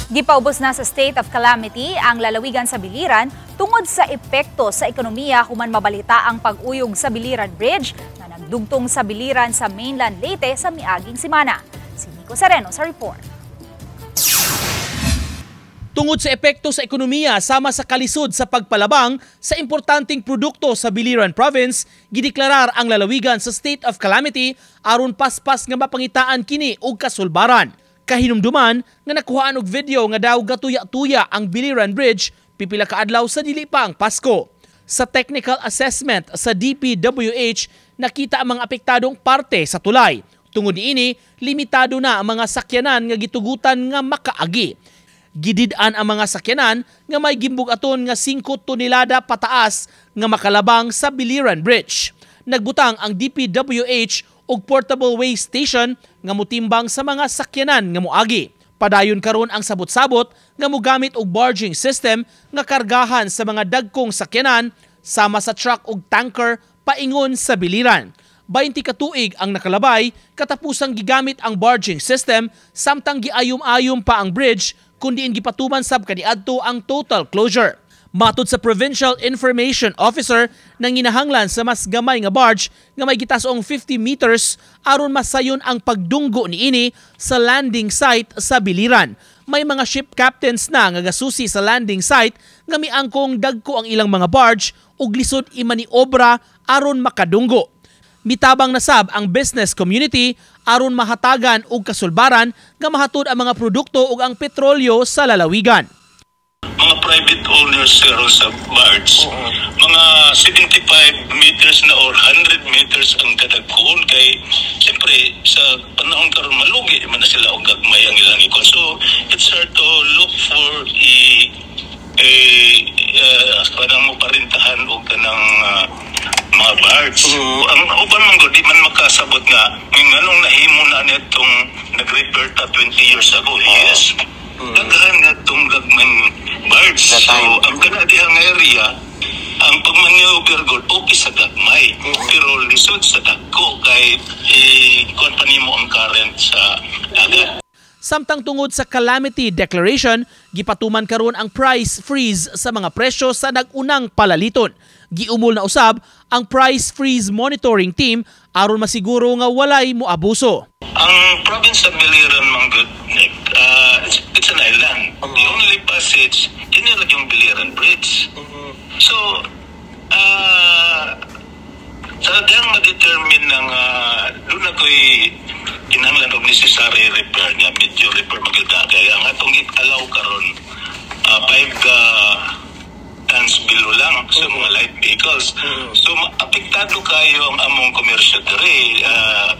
Gipaubos na sa state of calamity ang lalawigan sa Biliran tungod sa epekto sa ekonomiya human mabalita ang pag-uyog sa Biliran Bridge na nagdugtong sa Biliran sa mainland Leyte sa miaging semana. Si Nico Sereno sa report. Tungod sa epekto sa ekonomiya sama sa kalisod sa pagpalabang sa importanteng produkto sa Biliran Province, gideklarar ang lalawigan sa state of calamity aron paspas nga mapangitaan kini og kasulbaran. Kahinumduman nga nakuhaan og video nga daw gatuya-tuya ang Biliran Bridge pipila ka adlaw sa dili pa ang Pasko. Sa technical assessment sa DPWH, nakita ang mga apektadong parte sa tulay. Tungod niini, limitado na ang mga sakyanan nga gitugutan nga makaagi. Gidid-an ang mga sakyanan nga may gimbug-aton nga 5 tonelada pataas nga makalabang sa Biliran Bridge. Nagbutang ang DPWH og portable weigh station nga motimbang sa mga sakyanan nga moagi. Padayon karon ang sabot-sabot nga mogamit og barging system nga kargahan sa mga dagkong sakyanan sama sa truck ug tanker paingon sa Biliran. 20 ka tuig ang nakalabay katapusang gigamit ang barging system samtang giayom-ayom pa ang bridge kundi gipatuman sab kaniadto ang total closure. Matod sa Provincial Information Officer nang ginahanglan sa mas gamay nga barge nga may gitasong 50 meters aron masayon ang pagdunggo niini sa landing site sa Biliran. May mga ship captains na nga gasusi sa landing site nga miangkong dagko ang ilang mga barge ug lisod imaniobra aron makadunggo. Mitabang na sab ang business community aron mahatagan og kasulbaran nga mahatod ang mga produkto ug ang petrolyo sa lalawigan. Mga private owners karon sa barge, mga 75 meters na or 100 meters ang kadagkon kay siyempre sa panahon karon malugi man na sila og gagmay ang ilang ikon. So it's hard to look for parang mo parintahan og kanang mga barge. Ang uban man gud di man makasabot nga nganong nahimo na nitong nag-repair ta 20 years ago. Yes. Daghan nga itong gagmang barge. So, ang kanadihang area, ang pagmaneuver god okay sa gagmay. Pero lisod sa dagko kay company mo ang current sa dagat. Samtang tungod sa calamity declaration, gipatuman karon ang price freeze sa mga presyo sa nagunang palaliton. Giumol na usab ang price freeze monitoring team aron masiguro nga walay moabuso. Ang province of Biliran, Manggod, it's an island. The only passage, kinirag yung Biliran Bridge. So, talagang ma-determine ng doon ako'y kinahanglan og necessary repair niya, medyo repair maganda. Kaya ang atong alaw karon 5 tons below lang sa mga light vehicles. So, apektado kayo ang among commercial dere.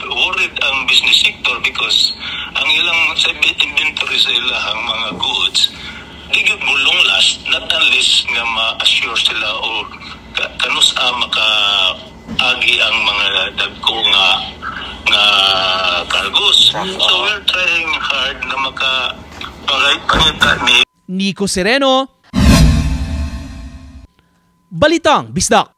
Worried ang business sector because ang ilang inventory sa ilang mga goods, higit mo long last, not unless nga ma-assure sila o kanus maka-agi ang mga dagko nga cargos. So, we're trying hard na maka-pangita ni Nico Sereno, Balitang Bisdak.